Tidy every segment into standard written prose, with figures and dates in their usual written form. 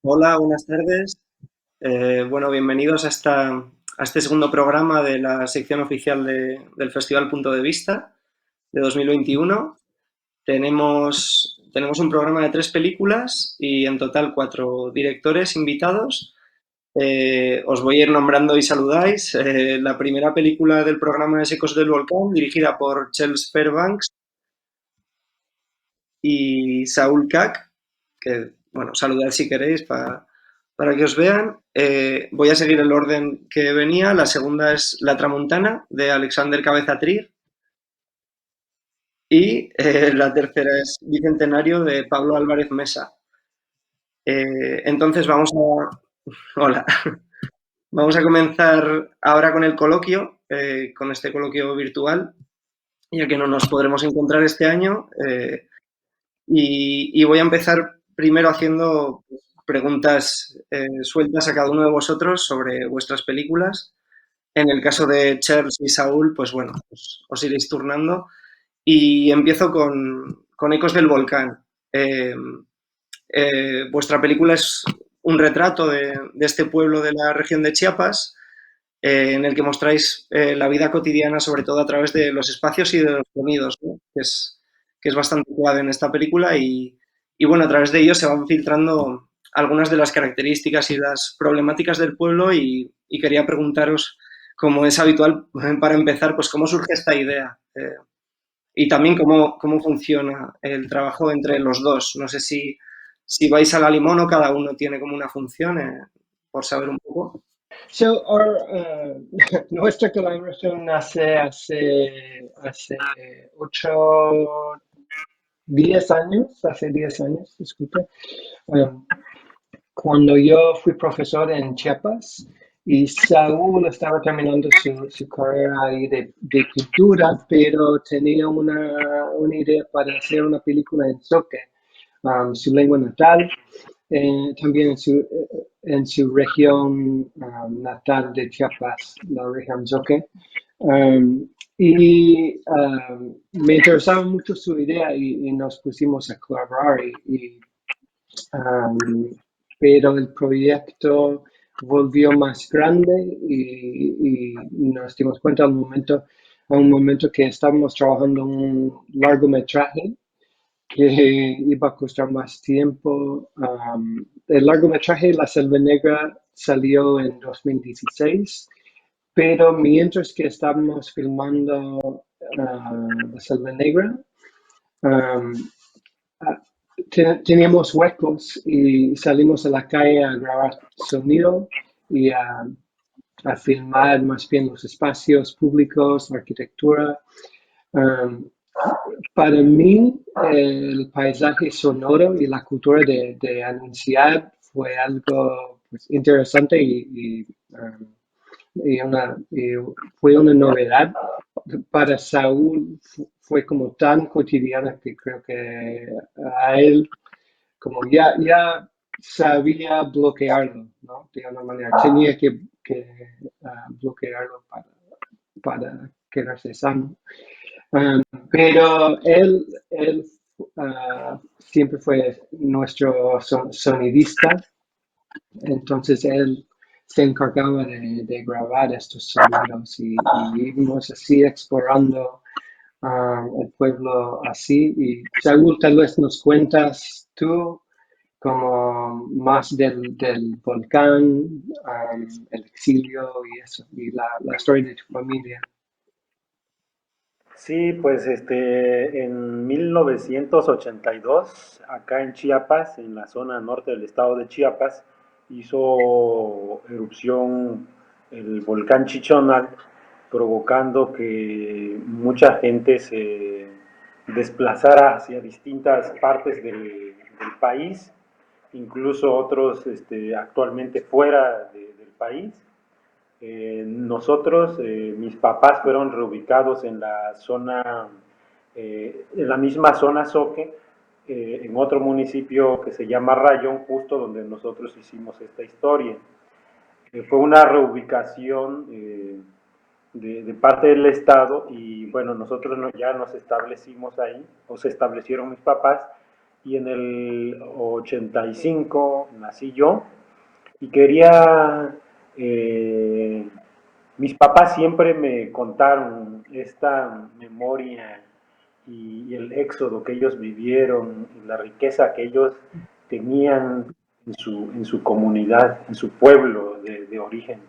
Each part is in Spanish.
Hola, buenas tardes. Bueno, bienvenidos a este segundo programa de la sección oficial del Festival Punto de Vista de 2021. Tenemos un programa de 3 películas y en total 4 directores invitados. Os voy a ir nombrando y saludáis. La primera película del programa es Ecos del Volcán, dirigida por Charles Fairbanks y Saul Kak, que, bueno, saludad si queréis para que os vean. Voy a seguir el orden que venía. La segunda es La Tramuntana, de Alexander Cabeza Trier. Y la tercera es Bicentenario, de Pablo Álvarez Mesa. Entonces Hola. Vamos a comenzar ahora con el coloquio, con este coloquio virtual, ya que no nos podremos encontrar este año. Y voy a empezar primero haciendo preguntas sueltas a cada uno de vosotros sobre vuestras películas. En el caso de Charles y Saúl, pues bueno, os iréis turnando. Y empiezo con Ecos del Volcán. Eh, Vuestra película es un retrato de este pueblo de la región de Chiapas, en el que mostráis la vida cotidiana, sobre todo a través de los espacios y de los sonidos, ¿no? Que es bastante clave en esta película y, bueno, a través de ello se van filtrando algunas de las características y las problemáticas del pueblo y quería preguntaros, como es habitual para empezar, pues cómo surge esta idea y también cómo funciona el trabajo entre los dos. No sé si vais a la limón o cada uno tiene como una función, por saber un poco. Nuestra colaboración nace hace 10 años, disculpe, um, cuando yo fui profesor en Chiapas y Saúl estaba terminando su carrera ahí de pintura, pero tenía una idea para hacer una película en Zoque, su lengua natal, también en su región natal de Chiapas, la región Zoque. Me interesaba mucho su idea y nos pusimos a colaborar, um, pero el proyecto volvió más grande y nos dimos cuenta a un momento que estábamos trabajando un largometraje que iba a costar más tiempo. El largometraje La Selva Negra salió en 2016, pero mientras que estábamos filmando La Selva Negra, um, teníamos huecos y salimos a la calle a grabar sonido y a filmar más bien los espacios públicos, la arquitectura. Um, para mí, el paisaje sonoro y la cultura de anunciar fue algo pues, interesante y fue una novedad. Para Saúl fue como tan cotidiana que creo que a él como ya sabía bloquearlo, ¿no? De alguna manera, tenía que bloquearlo para quedarse sano. Um, pero él siempre fue nuestro sonidista, entonces él se encargaba de grabar estos sonidos y íbamos así explorando el pueblo así. Y Saúl, tal vez nos cuentas tú como más del volcán, el exilio y eso, y la historia de tu familia. Sí, pues en 1982, acá en Chiapas, en la zona norte del estado de Chiapas, hizo erupción el volcán Chichonal, provocando que mucha gente se desplazara hacia distintas partes del país, incluso otros actualmente fuera del país. Nosotros, mis papás fueron reubicados en la zona, en la misma zona Soque, en otro municipio que se llama Rayón, justo donde nosotros hicimos esta historia. Fue una reubicación de parte del Estado y bueno, nosotros ya nos establecimos ahí, o se establecieron mis papás y en el 85 nací yo y quería, mis papás siempre me contaron esta memoria y el éxodo que ellos vivieron y la riqueza que ellos tenían en su comunidad, en su pueblo de origen.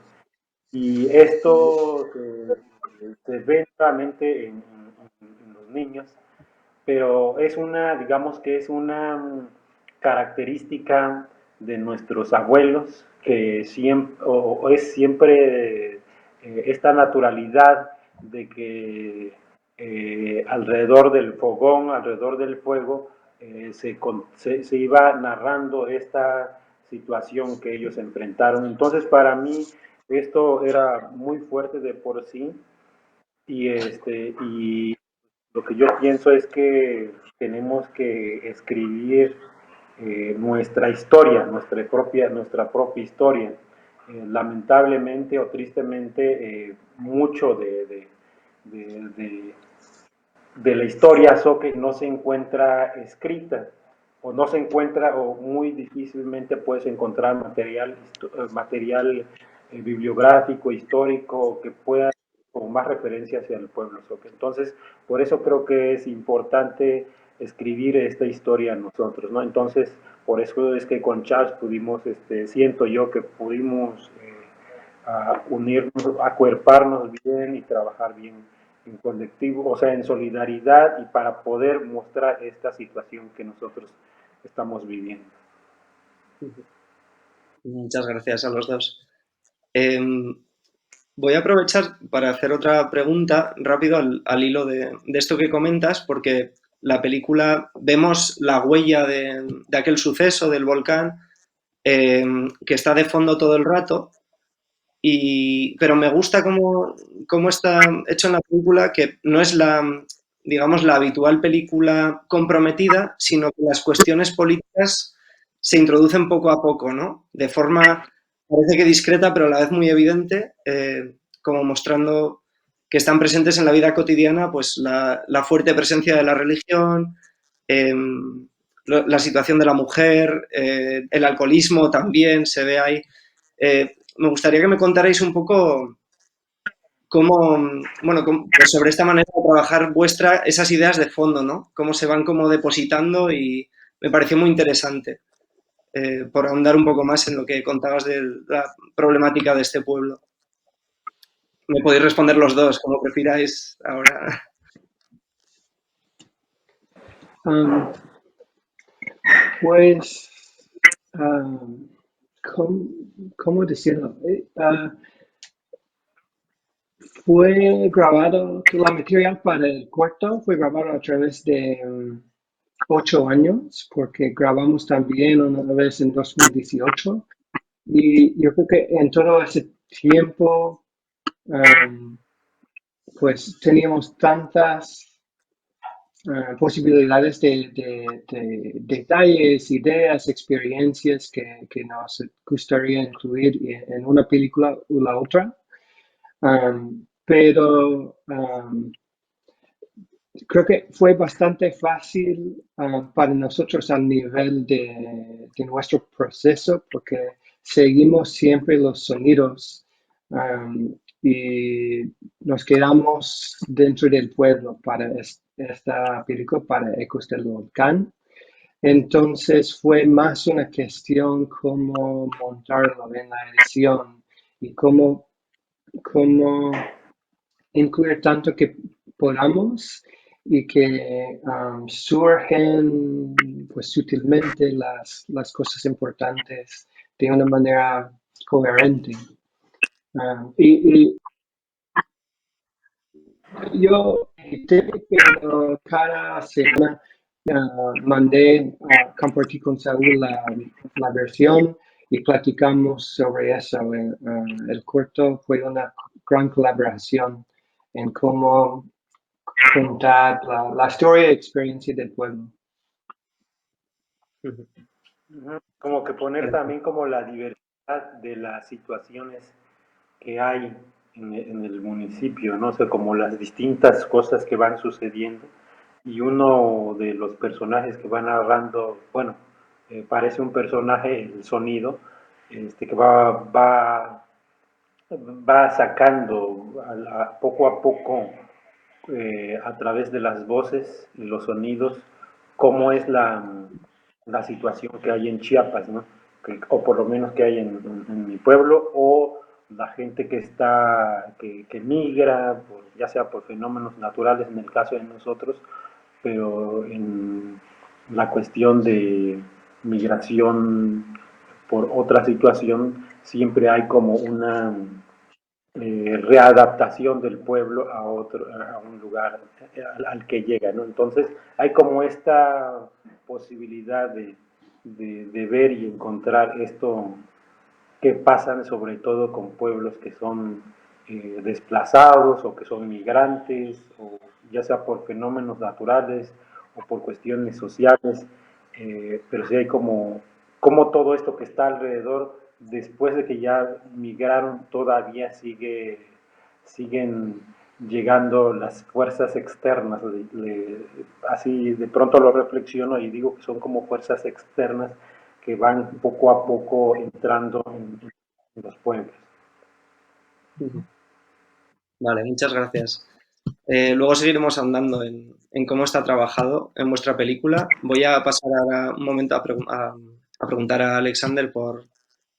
Y esto se ve claramente en los niños, pero es una, digamos que es una característica de nuestros abuelos que siempre, o es siempre esta naturalidad de que alrededor del fogón, alrededor del fuego, se iba narrando esta situación que ellos enfrentaron. Entonces, para mí, esto era muy fuerte de por sí y lo que yo pienso es que tenemos que escribir nuestra historia, nuestra propia historia. Lamentablemente o tristemente, mucho de, de la historia Soque no se encuentra escrita o no se encuentra o muy difícilmente puedes encontrar material bibliográfico, histórico que pueda con más referencia hacia el pueblo Soque. Entonces, por eso creo que es importante escribir esta historia nosotros, ¿no? Entonces, por eso es que con Charles pudimos, siento yo que pudimos unirnos, acuerparnos bien y trabajar bien en colectivo, o sea, en solidaridad y para poder mostrar esta situación que nosotros estamos viviendo. Muchas gracias a los dos. Voy a aprovechar para hacer otra pregunta rápido al hilo de esto que comentas, porque la película vemos la huella de aquel suceso del volcán que está de fondo todo el rato. Pero me gusta cómo está hecho en la película, que no es digamos, la habitual película comprometida, sino que las cuestiones políticas se introducen poco a poco, ¿no? De forma, parece que discreta, pero a la vez muy evidente, como mostrando que están presentes en la vida cotidiana, pues la fuerte presencia de la religión, eh, la situación de la mujer, el alcoholismo también se ve ahí. Me gustaría que me contarais un poco pues sobre esta manera de trabajar esas ideas de fondo, ¿no? Cómo se van como depositando y me pareció muy interesante, por ahondar un poco más en lo que contabas de la problemática de este pueblo. Me podéis responder los dos, como prefiráis ahora. Pues, ¿cómo decirlo? Fue grabado, la material para el corto fue grabado a través de 8 años, porque grabamos también una vez en 2018. Y yo creo que en todo ese tiempo, pues teníamos tantas posibilidades de detalles, ideas, experiencias que nos gustaría incluir en una película o la otra. Pero creo que fue bastante fácil para nosotros al nivel de nuestro proceso, porque seguimos siempre los sonidos y nos quedamos dentro del pueblo para esta película, para Ecos del Volcán. Entonces fue más una cuestión cómo montarlo en la edición y cómo incluir tanto que podamos y que surgen pues sutilmente las cosas importantes de una manera coherente. Y yo pero cada semana mandé a compartir con Saúl la versión y platicamos sobre eso. El corto fue una gran colaboración en cómo contar la historia y experiencia del pueblo. Como que poner también como la diversidad de las situaciones que hay en el municipio, ¿no? O sea, como las distintas cosas que van sucediendo. Y uno de los personajes que va narrando, bueno, parece un personaje, el sonido, que va sacando poco a poco, a través de las voces y los sonidos, cómo es la situación que hay en Chiapas, ¿no? O por lo menos que hay en mi pueblo, o la gente que migra, ya sea por fenómenos naturales en el caso de nosotros, pero en la cuestión de migración por otra situación, siempre hay como una readaptación del pueblo a un lugar al que llega, ¿no? Entonces hay como esta posibilidad de ver y encontrar esto que pasan sobre todo con pueblos que son desplazados o que son migrantes, o ya sea por fenómenos naturales o por cuestiones sociales, pero sí hay como todo esto que está alrededor, después de que ya migraron, todavía siguen llegando las fuerzas externas. Así de pronto lo reflexiono y digo que son como fuerzas externas que van poco a poco entrando en los pueblos. Vale, muchas gracias. Luego seguiremos ahondando en cómo está trabajado en vuestra película. Voy a pasar ahora un momento a preguntar a Alexander por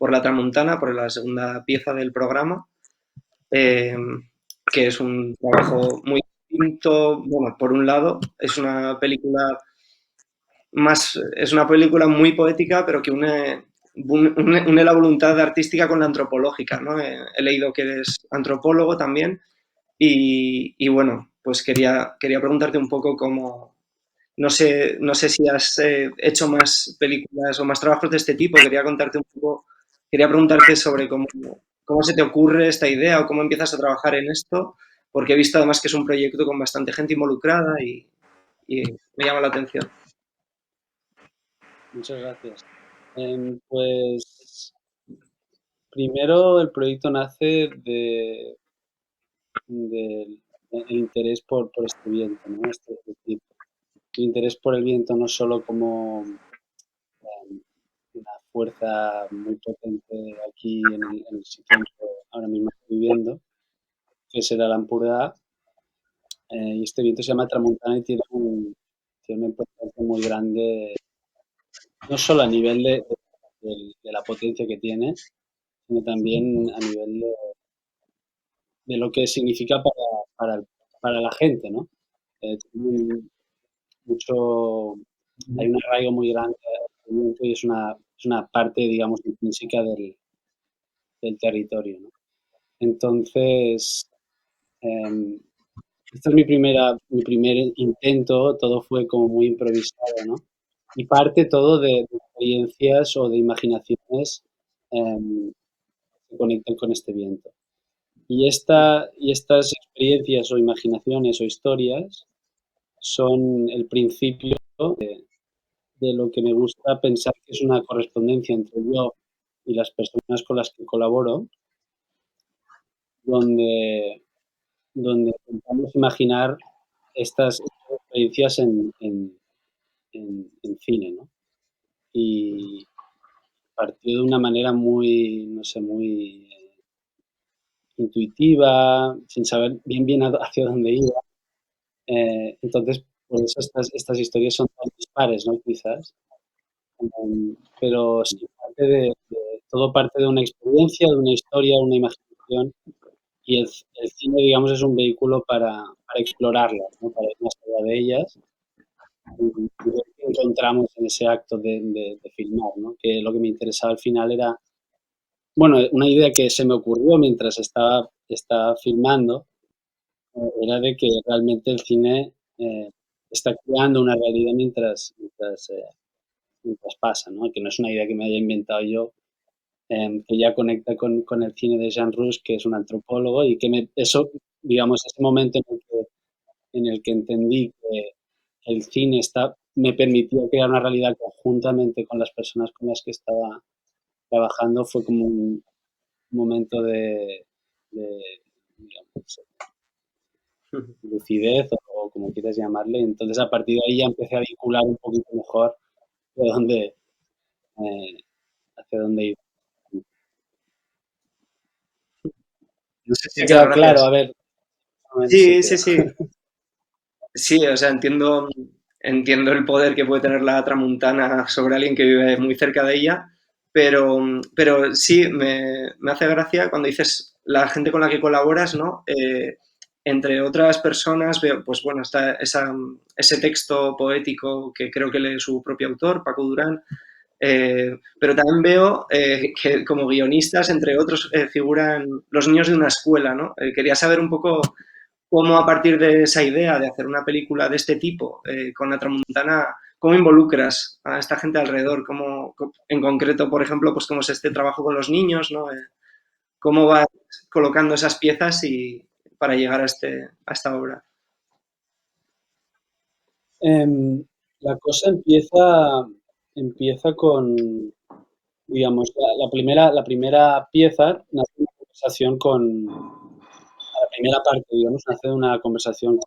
La Tramuntana, por la segunda pieza del programa, eh, que es un trabajo muy distinto. Bueno, por un lado, es una película muy poética, pero que une la voluntad artística con la antropológica, ¿no? He leído que eres antropólogo también y bueno, pues quería preguntarte un poco cómo, no sé si has hecho más películas o más trabajos de este tipo, quería preguntarte sobre cómo se te ocurre esta idea o cómo empiezas a trabajar en esto, porque he visto además que es un proyecto con bastante gente involucrada y me llama la atención. Muchas gracias. Pues primero el proyecto nace del interés por este viento, ¿no? El interés por el viento no solo como una fuerza muy potente aquí en el sitio donde ahora mismo estoy viviendo, que es el Alampurdá, y este viento se llama Tramontana y tiene una importancia muy grande, no solo a nivel de la potencia que tiene, sino también a nivel de lo que significa para la gente, ¿no? Tiene mucho, hay un arraigo muy grande y es una parte, digamos, intrínseca del territorio, ¿no? Entonces, eh, este es mi primer intento, todo fue como muy improvisado, ¿no? Y parte todo de experiencias o de imaginaciones que se conectan con este viento. Y estas experiencias o imaginaciones o historias son el principio de lo que me gusta pensar que es una correspondencia entre yo y las personas con las que colaboro, donde, donde intentamos imaginar estas experiencias en cine, ¿no? Y partió de una manera muy, no sé, muy intuitiva, sin saber bien hacia dónde iba. Entonces, por eso estas historias son tan dispares, ¿no? Quizás. Pero sí, todo parte de una experiencia, de una historia, una imaginación, y el cine, digamos, es un vehículo para explorarlas, ¿no? Para ir más allá de ellas y ver qué encontramos en ese acto de filmar, ¿no? Que lo que me interesaba al final era, bueno, una idea que se me ocurrió mientras estaba filmando, era de que realmente el cine está creando una realidad mientras pasa, ¿no? Que no es una idea que me haya inventado yo, que ya conecta con el cine de Jean Rouch, que es un antropólogo, y eso, digamos, ese momento en el que entendí que el cine me permitió crear una realidad conjuntamente con las personas con las que estaba trabajando, fue como un momento de digamos, lucidez o como quieras llamarle. Entonces, a partir de ahí ya empecé a vincular un poquito mejor de dónde, hacia dónde iba. No sé si ha Muchas quedado claro, gracias. a ver. Sí, sí, sí. Sí, o sea, entiendo el poder que puede tener la tramuntana sobre alguien que vive muy cerca de ella, pero sí, me hace gracia cuando dices la gente con la que colaboras, ¿no? Entre otras personas, veo, pues bueno, está ese texto poético que creo que lee su propio autor, Paco Durán, pero también veo que como guionistas, entre otros, figuran los niños de una escuela, ¿no? Quería saber un poco cómo a partir de esa idea de hacer una película de este tipo, con la tramuntana, cómo involucras a esta gente alrededor, cómo, en concreto, por ejemplo, pues cómo es este trabajo con los niños, ¿no? Cómo vas colocando esas piezas para llegar a esta obra. La cosa empieza con, digamos, la primera pieza nace de una conversación la primera parte, digamos, nace de una conversación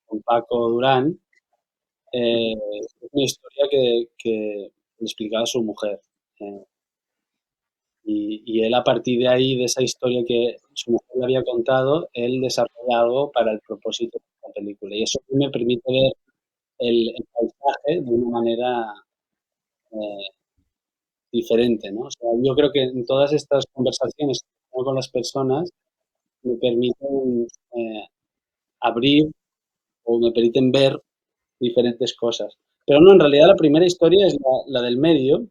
con Paco Durán. Es una historia que le explicaba a su mujer. eh, y él, a partir de ahí, de esa historia que su mujer le había contado, él desarrolla algo para el propósito de la película. Y eso me permite ver el paisaje de una manera eh, diferente, ¿no? O sea, yo creo que en todas estas conversaciones que tengo con las personas me permiten abrir o me permiten ver diferentes cosas. Pero no, en realidad la primera historia es la del medio.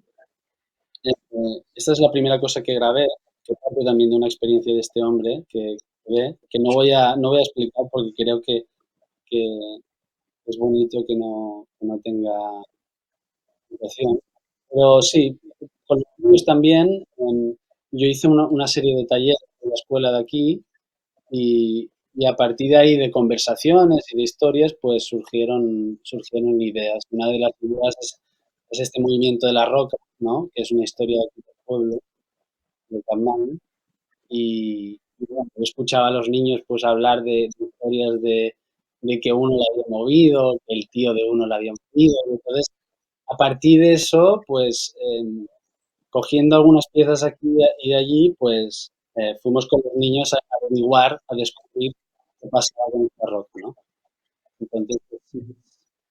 Esta es la primera cosa que grabé, que parte también de una experiencia de este hombre que no voy a explicar porque creo que es bonito que no tenga explicación. Pero sí, con los niños también, yo hice una serie de talleres en la escuela de aquí y a partir de ahí, de conversaciones y de historias, pues surgieron ideas. Una de las ideas es este movimiento de la roca, ¿no? Que es una historia del pueblo, de Capmany. Y bueno, yo escuchaba a los niños pues hablar de historias de que uno la había movido, que el tío de uno la había movido. Entonces, a partir de eso, pues cogiendo algunas piezas aquí y de allí, pues fuimos con los niños a averiguar, a descubrir qué pasaba con el parroquio, ¿no? Entonces,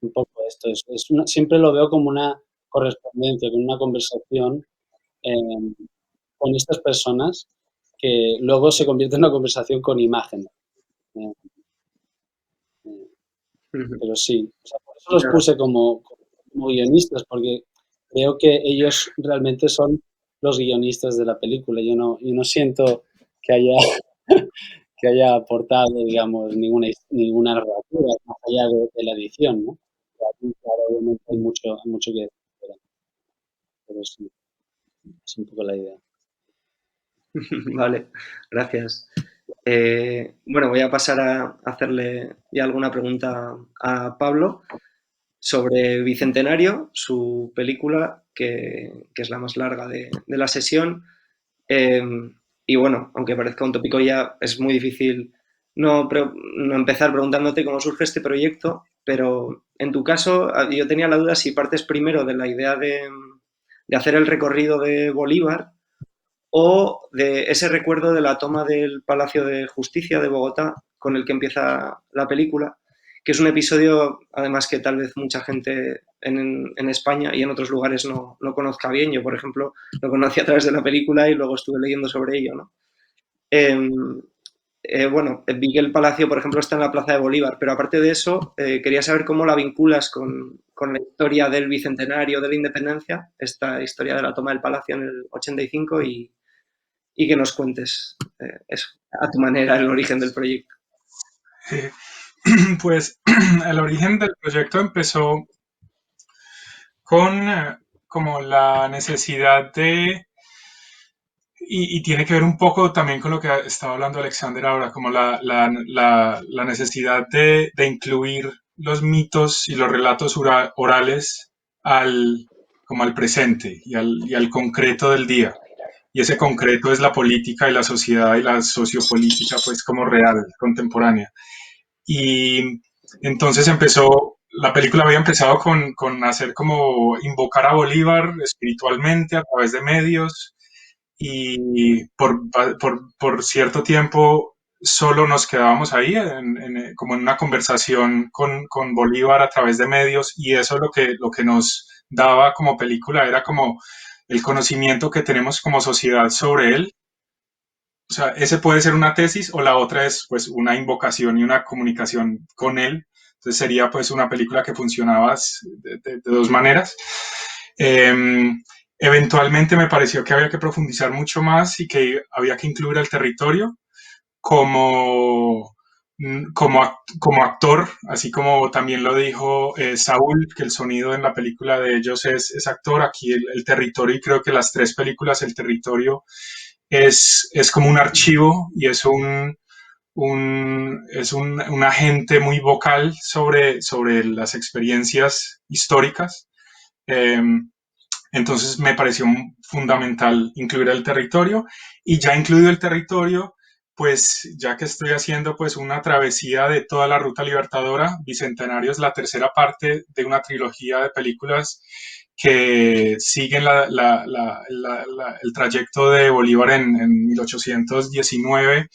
un poco esto, siempre lo veo como una correspondencia, como una conversación eh, con estas personas que luego se convierte en una conversación con imágenes. Eh, eh, pero sí, o sea, por eso los puse como guionistas, porque creo que ellos realmente son los guionistas de la película. Yo no siento que haya, que haya aportado, digamos, ninguna narrativa más allá de la edición, ¿no? Aquí, claro, obviamente hay mucho que decir, pero sí, es un poco la idea. Vale, gracias. Bueno, voy a pasar a hacerle ya alguna pregunta a Pablo sobre Bicentenario, su película, que es la más larga de la sesión. Eh, y bueno, aunque parezca un tópico ya, es muy difícil no empezar preguntándote cómo surge este proyecto, pero en tu caso yo tenía la duda si partes primero de la idea de hacer el recorrido de Bolívar o de ese recuerdo de la toma del Palacio de Justicia de Bogotá con el que empieza la película, que es un episodio, además, que tal vez mucha gente en España y en otros lugares no conozca bien. Yo, por ejemplo, lo conocí a través de la película y luego estuve leyendo sobre ello, ¿no? Eh, bueno, vi que el palacio, por ejemplo, está en la Plaza de Bolívar, pero aparte de eso, quería saber cómo la vinculas con la historia del Bicentenario de la Independencia, esta historia de la toma del palacio en el 85 y que nos cuentes eso, a tu manera, el origen del proyecto. Eh, pues el origen del proyecto empezó con como la necesidad y tiene que ver un poco también con lo que estaba hablando Alexander ahora, como la necesidad de incluir los mitos y los relatos orales como al presente y al concreto del día. y ese concreto es la política y la sociedad y la sociopolítica, pues como real, contemporánea. Y entonces la película había empezado con hacer como invocar a Bolívar espiritualmente a través de medios, y por cierto tiempo solo nos quedábamos ahí, como en una conversación con Bolívar a través de medios, y eso lo que nos daba como película era como el conocimiento que tenemos como sociedad sobre él. O sea, ese puede ser una tesis, o la otra es pues una invocación y una comunicación con él. Entonces sería pues una película que funcionaba de dos maneras. Eh, Eventualmente me pareció que había que profundizar mucho más y que había que incluir al territorio como, como actor, así como también lo dijo Saúl, que el sonido en la película de ellos es actor. Aquí el territorio, y creo que las tres películas, el territorio es como un archivo y un agente muy vocal sobre las experiencias históricas. Eh, entonces me pareció fundamental incluir el territorio, y ya incluido el territorio, pues ya que estoy haciendo pues una travesía de toda la Ruta Libertadora, Bicentenario es la tercera parte de una trilogía de películas que siguen el trayecto de Bolívar en 1819,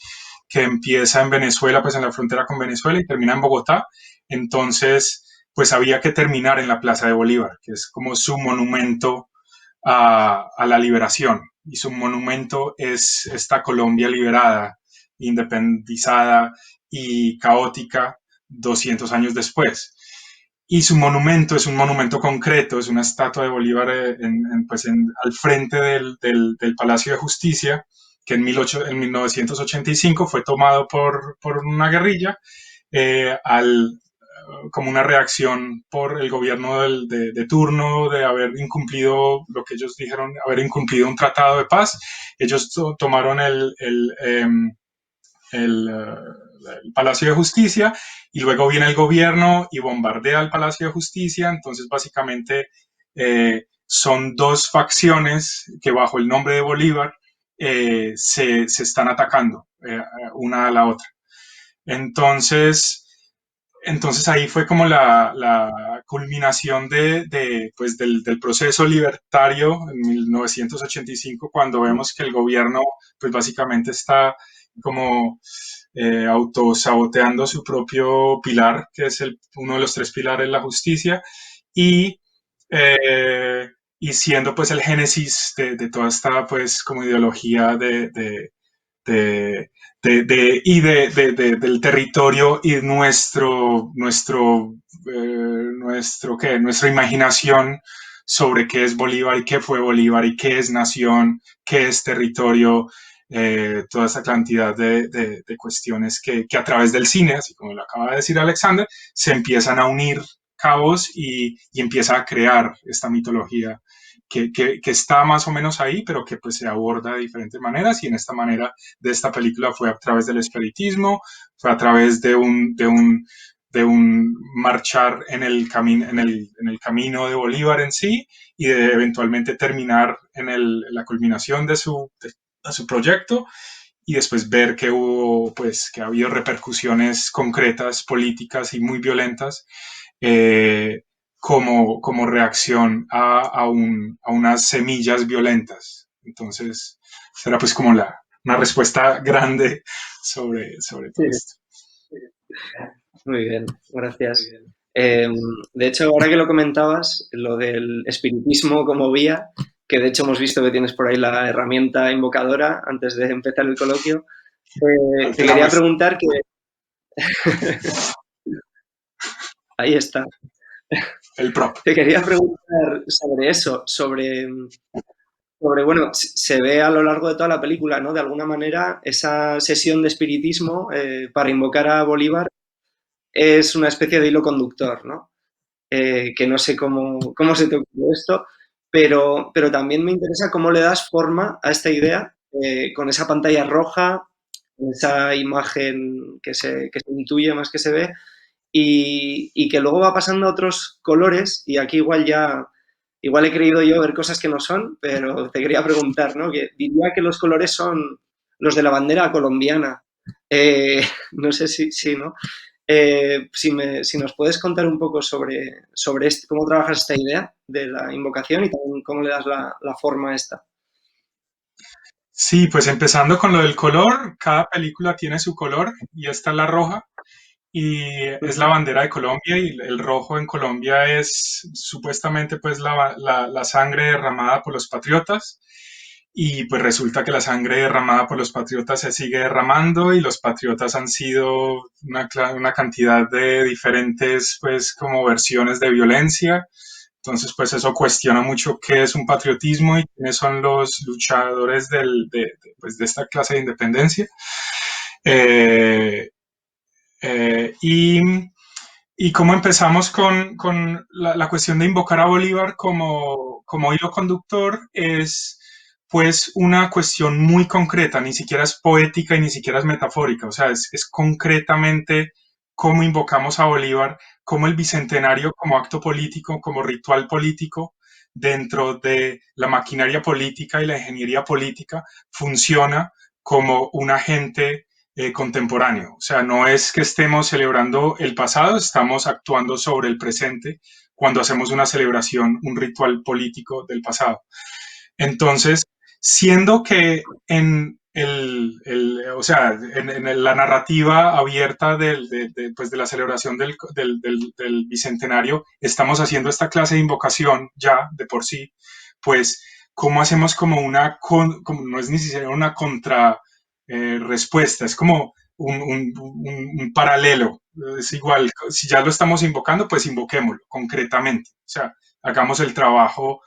que empieza en Venezuela, pues en la frontera con Venezuela, y termina en Bogotá. Entonces, pues había que terminar en la Plaza de Bolívar, que es como su monumento a la liberación. Y su monumento es esta Colombia liberada, independizada y caótica 200 años después. Y su monumento es un monumento concreto, es una estatua de Bolívar al frente del Palacio de Justicia, que en 1985 fue tomado por una guerrilla, eh, al, como una reacción por el gobierno de turno de haber incumplido lo que ellos dijeron, haber incumplido un tratado de paz. Ellos tomaron el Palacio de Justicia, y luego viene el gobierno y bombardea el Palacio de Justicia. Entonces básicamente son dos facciones que bajo el nombre de Bolívar se están atacando una a la otra. Entonces ahí fue como la culminación pues del proceso libertario en 1985, cuando vemos que el gobierno pues básicamente está como autosaboteando su propio pilar, que es uno de los tres pilares, la justicia, y, eh, y siendo pues el génesis de toda esta pues como ideología de, del territorio, y nuestra imaginación sobre qué es Bolívar y qué fue Bolívar y qué es nación, qué es territorio, toda esa cantidad de cuestiones que a través del cine, así como lo acaba de decir Alexander, se empiezan a unir cabos y empieza a crear esta mitología que está más o menos ahí, pero que pues se aborda de diferentes maneras. Y en esta manera de esta película fue a través del espiritismo, fue a través de un marchar en el camino de Bolívar en sí, y de eventualmente terminar en la culminación de su proyecto, y después ver que que ha habido repercusiones concretas, políticas y muy violentas, eh, como reacción a unas semillas violentas. Entonces, será pues como una respuesta grande sobre todo esto. Muy bien, gracias. De hecho, ahora que lo comentabas, lo del espiritismo como vía, que de hecho hemos visto que tienes por ahí la herramienta invocadora antes de empezar el coloquio, te quería preguntar que... Ahí está. El prop. Te quería preguntar sobre eso, bueno, se ve a lo largo de toda la película, ¿no? De alguna manera, esa sesión de espiritismo para invocar a Bolívar es una especie de hilo conductor, ¿no? Que no sé cómo se te ocurrió esto, pero también me interesa cómo le das forma a esta idea con esa pantalla roja, con esa imagen que se intuye más que se ve, y que luego va pasando a otros colores, y aquí igual igual he creído yo ver cosas que no son, pero te quería preguntar, ¿no? Que diría que los colores son los de la bandera colombiana. No sé si ¿no? Si nos puedes contar un poco sobre cómo trabajas esta idea de la invocación y también cómo le das la forma a esta. Sí, pues empezando con lo del color, cada película tiene su color y esta es la roja y es la bandera de Colombia y el rojo en Colombia es supuestamente pues la sangre derramada por los patriotas y pues resulta que la sangre derramada por los patriotas se sigue derramando y los patriotas han sido una cantidad de diferentes pues como versiones de violencia. Entonces, pues eso cuestiona mucho qué es un patriotismo y quiénes son los luchadores pues, de esta clase de independencia. Eh, eh, y, y cómo empezamos con la cuestión de invocar a Bolívar como hilo conductor es pues una cuestión muy concreta, ni siquiera es poética y ni siquiera es metafórica, o sea, es concretamente cómo invocamos a Bolívar, cómo el bicentenario como acto político, como ritual político, dentro de la maquinaria política y la ingeniería política, funciona como un agente contemporáneo. O sea, no es que estemos celebrando el pasado, estamos actuando sobre el presente cuando hacemos una celebración, un ritual político del pasado. Entonces, siendo que o sea, en la narrativa abierta pues de la celebración del bicentenario, estamos haciendo esta clase de invocación ya de por sí, pues, ¿cómo hacemos como como no es ni siquiera una contra respuesta, es como un paralelo? Es igual, si ya lo estamos invocando, pues invoquémoslo concretamente, o sea, hagamos el trabajo.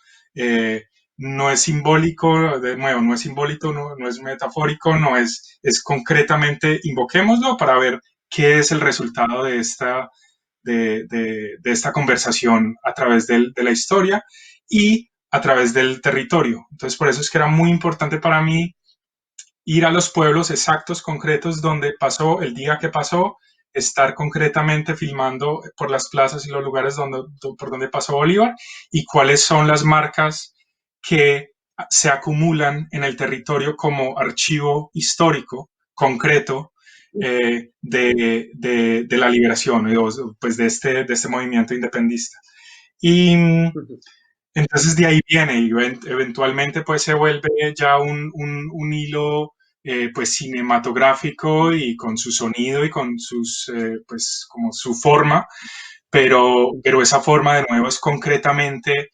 No es simbólico, de nuevo, no es simbólico, no es metafórico, es concretamente invoquémoslo para ver qué es el resultado de esta conversación a través de la historia y a través del territorio. Entonces, por eso es que era muy importante para mí ir a los pueblos exactos, concretos, donde pasó, el día que pasó, estar concretamente filmando por las plazas y los lugares por donde pasó Bolívar y cuáles son las marcas que se acumulan en el territorio como archivo histórico concreto de la liberación, pues de este movimiento independentista. Y entonces de ahí viene y eventualmente pues se vuelve ya un hilo pues cinematográfico y con su sonido y con sus pues como su forma, pero esa forma de nuevo es concretamente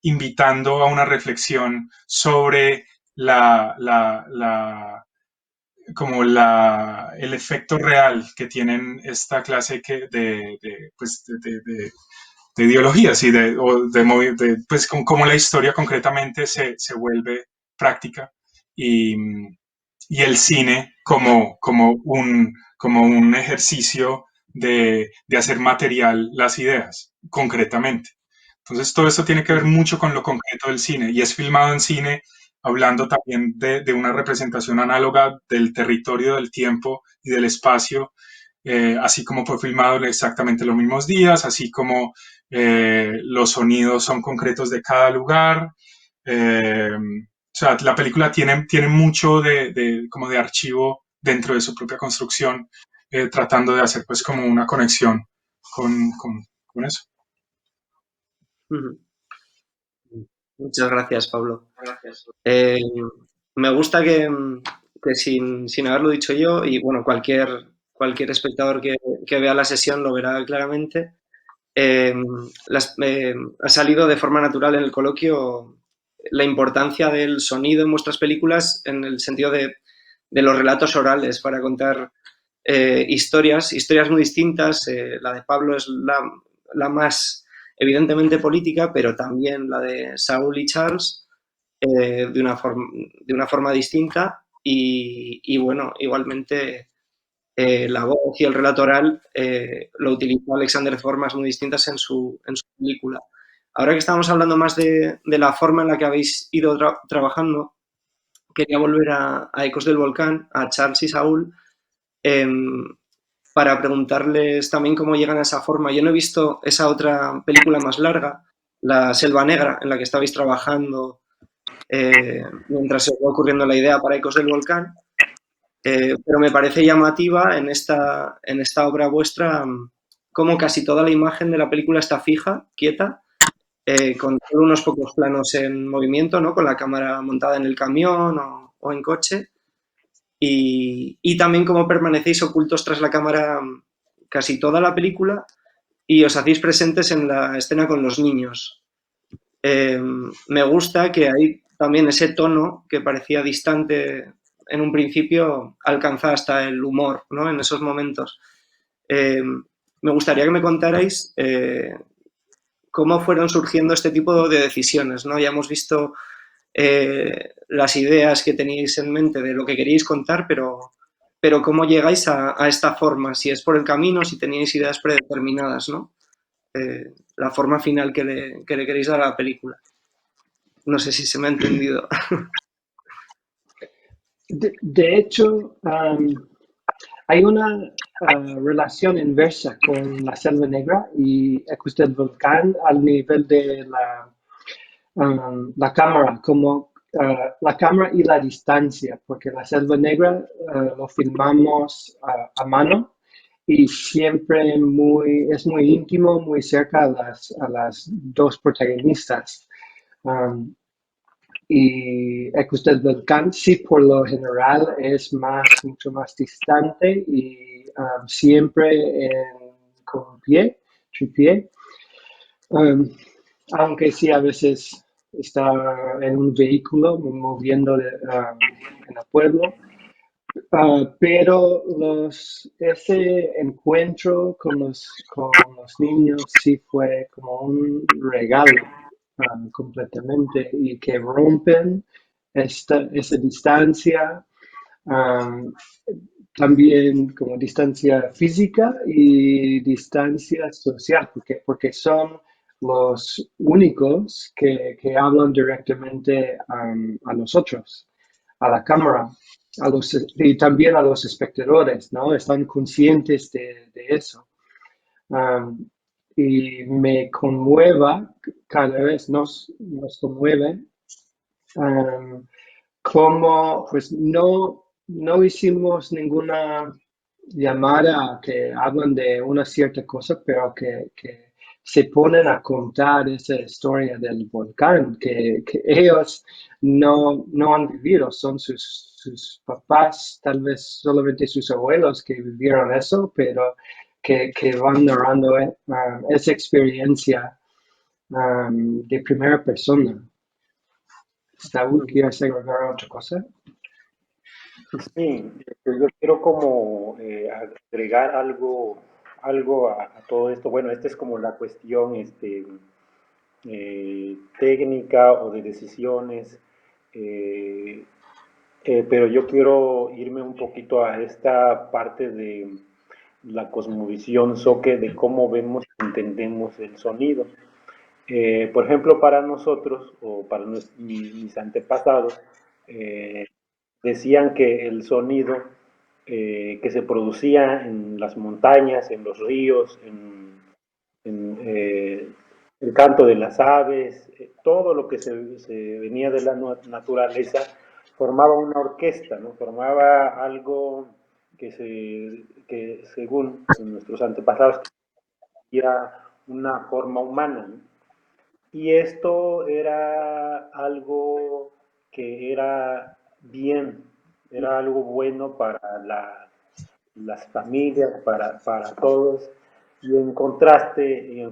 invitando a una reflexión sobre el efecto real que tienen esta clase pues de ideologías y pues con cómo la historia concretamente se vuelve práctica y, y el cine como un ejercicio de hacer material las ideas concretamente. Entonces todo esto tiene que ver mucho con lo concreto del cine y es filmado en cine hablando también de una representación análoga del territorio, del tiempo y del espacio, así como fue filmado en exactamente los mismos días, así como los sonidos son concretos de cada lugar. O sea, la película tiene mucho como de archivo dentro de su propia construcción, tratando de hacer pues como una conexión con eso. Muchas gracias, Pablo. Me gusta que sin haberlo dicho yo, y bueno, cualquier espectador que vea la sesión lo verá claramente, ha salido de forma natural en el coloquio la importancia del sonido en vuestras películas en el sentido de los relatos orales para contar historias muy distintas. La de Pablo es la más evidentemente política, pero también la de Saúl y Charles de una forma distinta y bueno, igualmente la voz y el relato oral lo utilizó Alexander de formas muy distintas en su película. Ahora que estamos hablando más de la forma en la que habéis ido trabajando, quería volver a Ecos del Volcán, a Charles y Saúl, para preguntarles también cómo llegan a esa forma. Yo no he visto esa otra película más larga, la Selva Negra, en la que estabais trabajando mientras se va ocurriendo la idea para Ecos del Volcán. Pero me parece llamativa en esta obra vuestra cómo casi toda la imagen de la película está fija, quieta, con solo unos pocos planos en movimiento, ¿no? Con la cámara montada en el camión o en coche. Y también cómo permanecéis ocultos tras la cámara casi toda la película y os hacéis presentes en la escena con los niños. Me gusta que hay también ese tono que parecía distante en un principio, alcanza hasta el humor, ¿no? En esos momentos. Me gustaría que me contarais cómo fueron surgiendo este tipo de decisiones, ¿no? Ya hemos visto las ideas que teníais en mente de lo que queríais contar, pero cómo llegáis a esta forma, si es por el camino, si teníais ideas predeterminadas, ¿no? La forma final que le queréis dar a la película. No sé si se me ha entendido. De hecho, hay una relación inversa con la Selva Negra y Ecos del Volcán al nivel de la cámara, como la cámara y la distancia, porque la Selva Negra lo filmamos a mano y siempre es muy íntimo, muy cerca a las dos protagonistas. Y Ecos del Volcán sí, por lo general es mucho más distante y siempre con pie, tripié. Aunque sí a veces está en un vehículo moviendo en el pueblo. Pero ese encuentro con los niños sí fue como un regalo completamente y que rompen esa distancia, también como distancia física y distancia social, porque son los únicos que hablan directamente a nosotros, a la cámara, y también a los espectadores, ¿no? Están conscientes de eso. Y me conmueva, cada vez nos conmueve, como pues no hicimos ninguna llamada que hablan de una cierta cosa, pero que se ponen a contar esa historia del volcán, que ellos no han vivido, son sus papás, tal vez solamente sus abuelos que vivieron eso, pero que van narrando esa experiencia de primera persona. Saúl, ¿quieres agregar otra cosa? Sí, yo quiero como agregar algo a todo esto. Bueno, esta es como la cuestión técnica o de decisiones, eh, pero yo quiero irme un poquito a esta parte de la cosmovisión soque, de cómo vemos y entendemos el sonido. Por ejemplo, para nosotros o para mis antepasados, eh, decían que el sonido que se producía en las montañas, en los ríos, en el canto de las aves, todo lo que se venía de la naturaleza, formaba una orquesta, ¿no? Formaba algo que según nuestros antepasados era una forma humana, ¿no? Y esto era algo que era bien, era algo bueno para las familias, para todos. Y en contraste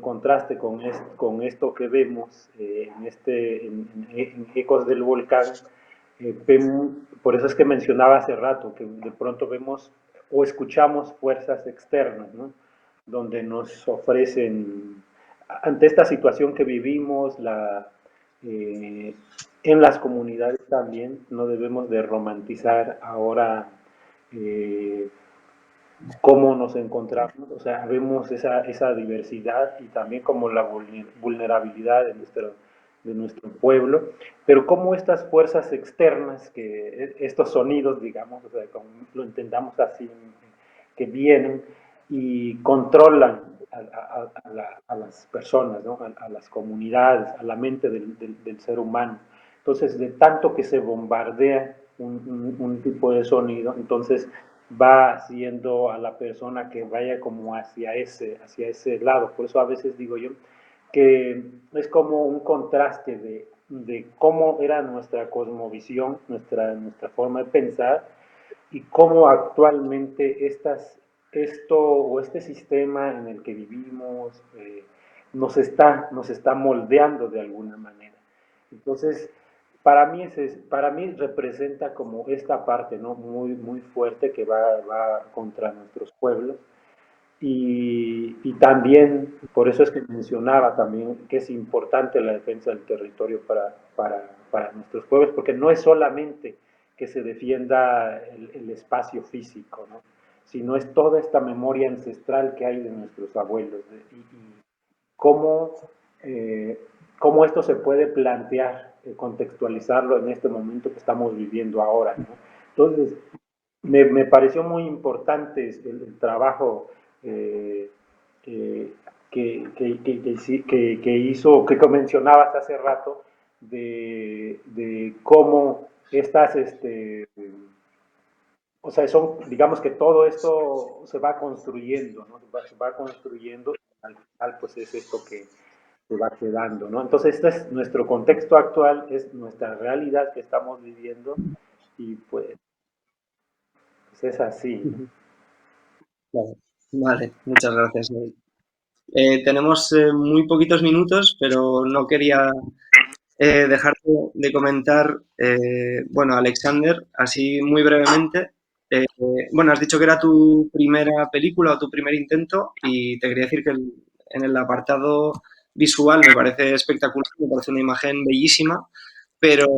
con esto que vemos en Ecos del Volcán, por eso es que mencionaba hace rato, que de pronto vemos o escuchamos fuerzas externas, ¿no? Donde nos ofrecen, ante esta situación que vivimos, en las comunidades también, no debemos de romantizar ahora cómo nos encontramos, o sea, vemos esa diversidad y también como la vulnerabilidad de nuestro pueblo, pero cómo estas fuerzas externas, estos sonidos, digamos, o sea, como lo entendamos así, que vienen y controlan a las personas, ¿no? A las comunidades, a la mente del ser humano. Entonces, de tanto que se bombardea un tipo de sonido, entonces va haciendo a la persona que vaya como hacia ese lado. Por eso a veces digo yo que es como un contraste de cómo era nuestra cosmovisión, nuestra forma de pensar, y cómo actualmente esto o este sistema en el que vivimos nos está moldeando de alguna manera. Entonces, para mí representa como esta parte, ¿no? Muy fuerte que va contra nuestros pueblos. Y también, por eso es que mencionaba también que es importante la defensa del territorio para nuestros pueblos, porque no es solamente que se defienda el espacio físico, ¿no? Sino es toda esta memoria ancestral que hay de nuestros abuelos, y cómo, cómo esto se puede plantear, contextualizarlo en este momento que estamos viviendo ahora, ¿no? Entonces, me pareció muy importante el trabajo eh, eh, que hizo, que mencionabas hace rato, de cómo estas, o sea, digamos que todo esto se va construyendo, ¿no? Se va construyendo, y al final pues es esto que se va quedando, ¿no? Entonces este es nuestro contexto actual, es nuestra realidad que estamos viviendo, y pues es así, ¿no? Claro. Vale, muchas gracias, Noel. Tenemos muy poquitos minutos, pero no quería dejar de comentar, bueno, Alexander, así muy brevemente. Bueno, has dicho que era tu primera película o tu primer intento, y te quería decir que en el apartado visual me parece espectacular, me parece una imagen bellísima, pero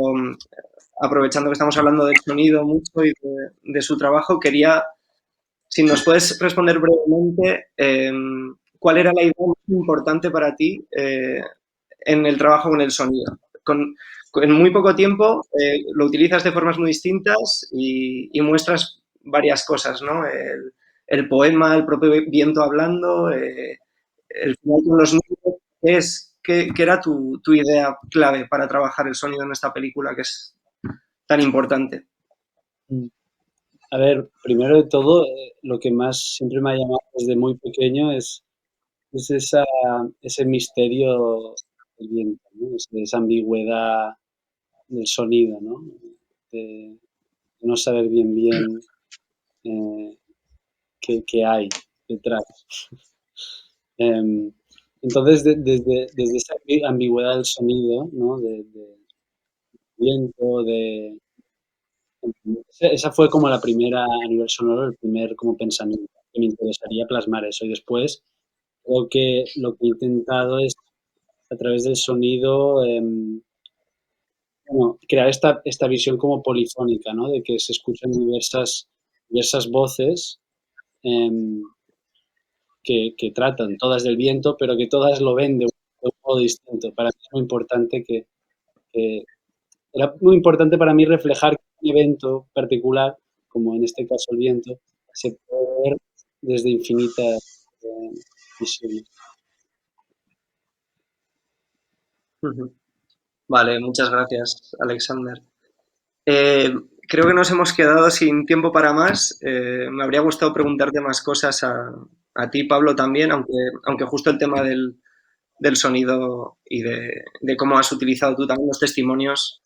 aprovechando que estamos hablando del sonido mucho y de su trabajo, quería, si nos puedes responder brevemente, ¿cuál era la idea más importante para ti en el trabajo con el sonido? En muy poco tiempo lo utilizas de formas muy distintas y muestras varias cosas, ¿no? El poema, el propio viento hablando, el final con los niños. ¿Qué era tu idea clave para trabajar el sonido en esta película que es tan importante? A ver, primero de todo, lo que más siempre me ha llamado desde muy pequeño es ese misterio del viento, ¿no? Esa ambigüedad del sonido, ¿no? De no saber bien eh, qué hay detrás. Em, entonces, desde esa ambigüedad del sonido, ¿no? De viento, esa fue como la primera, a nivel sonoro, el primer como pensamiento, que me interesaría plasmar eso. Y después, creo que lo que he intentado es, a través del sonido, bueno, crear esta visión como polifónica, ¿no? De que se escuchan diversas voces em, que tratan todas del viento, pero que todas lo ven de un modo distinto. Para mí es muy importante que era muy importante para mí reflejar que un evento particular, como en este caso el viento, se puede ver desde infinitas visiones. Vale, muchas gracias, Alexander. Eh, Creo que nos hemos quedado sin tiempo para más. Me habría gustado preguntarte más cosas a ti, Pablo, también, aunque justo el tema del sonido y de cómo has utilizado tú también los testimonios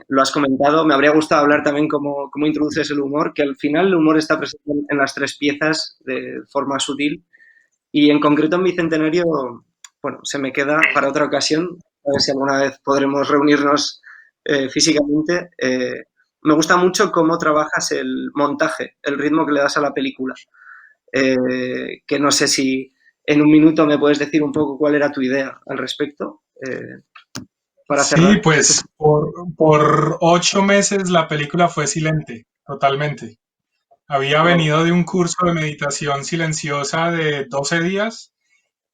lo has comentado. Me habría gustado hablar también cómo introduces el humor, que al final el humor está presente en las tres piezas de forma sutil. Y en concreto en Bicentenario, bueno, se me queda para otra ocasión, a ver si alguna vez podremos reunirnos físicamente. Me gusta mucho cómo trabajas el montaje, el ritmo que le das a la película. Que no sé si en un minuto me puedes decir un poco cuál era tu idea al respecto, para cerrar. Sí, pues por 8 meses la película fue silente, totalmente. Había Wow. venido de un curso de meditación silenciosa de 12 días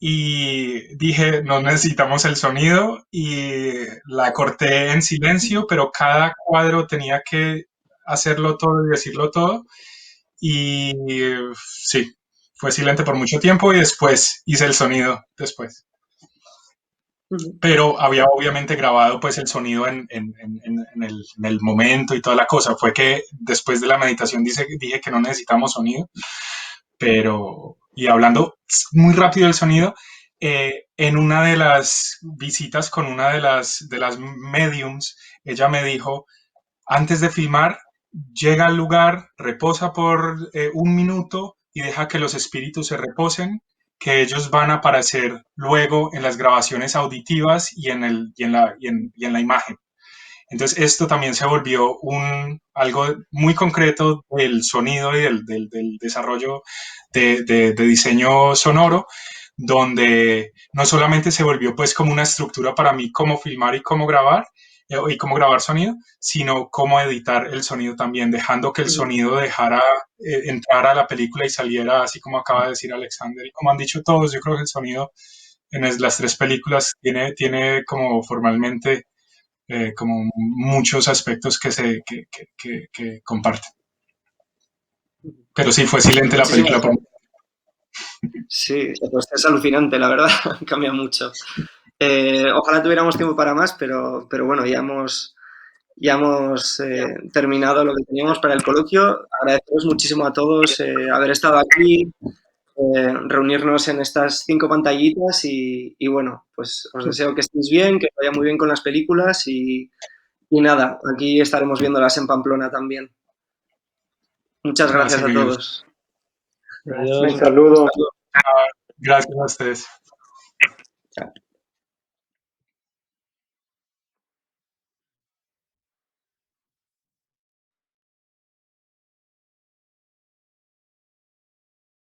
y dije, no necesitamos el sonido y la corté en silencio, pero cada cuadro tenía que hacerlo todo y decirlo todo. Y sí, fue silente por mucho tiempo y después hice el sonido después. Pero había obviamente grabado pues el sonido en el momento y toda la cosa. Fue que después de la meditación dije que no necesitamos sonido, pero, y hablando muy rápido del sonido, en una de las visitas con una de las mediums, ella me dijo, antes de filmar, llega al lugar, reposa por 1 minuto y deja que los espíritus se reposen, que ellos van a aparecer luego en las grabaciones auditivas y en la imagen. Entonces esto también se volvió algo muy concreto del sonido y del desarrollo de diseño sonoro, donde no solamente se volvió pues como una estructura para mí cómo filmar y cómo grabar sonido, sino cómo editar el sonido también, dejando que el sonido dejara entrar a la película y saliera así como acaba de decir Alexander. Y como han dicho todos, yo creo que el sonido en las 3 películas tiene como formalmente como muchos aspectos que comparten. Pero sí, fue silente la película. Sí, pues es alucinante, la verdad, cambia mucho. Ojalá tuviéramos tiempo para más, pero bueno, ya hemos terminado lo que teníamos para el coloquio. Agradeceros muchísimo a todos haber estado aquí, reunirnos en estas 5 pantallitas y bueno, pues os deseo que estéis bien, que vaya muy bien con las películas y nada, aquí estaremos viéndolas en Pamplona también. Muchas gracias a todos. Un saludo. Gracias a ustedes. Chao.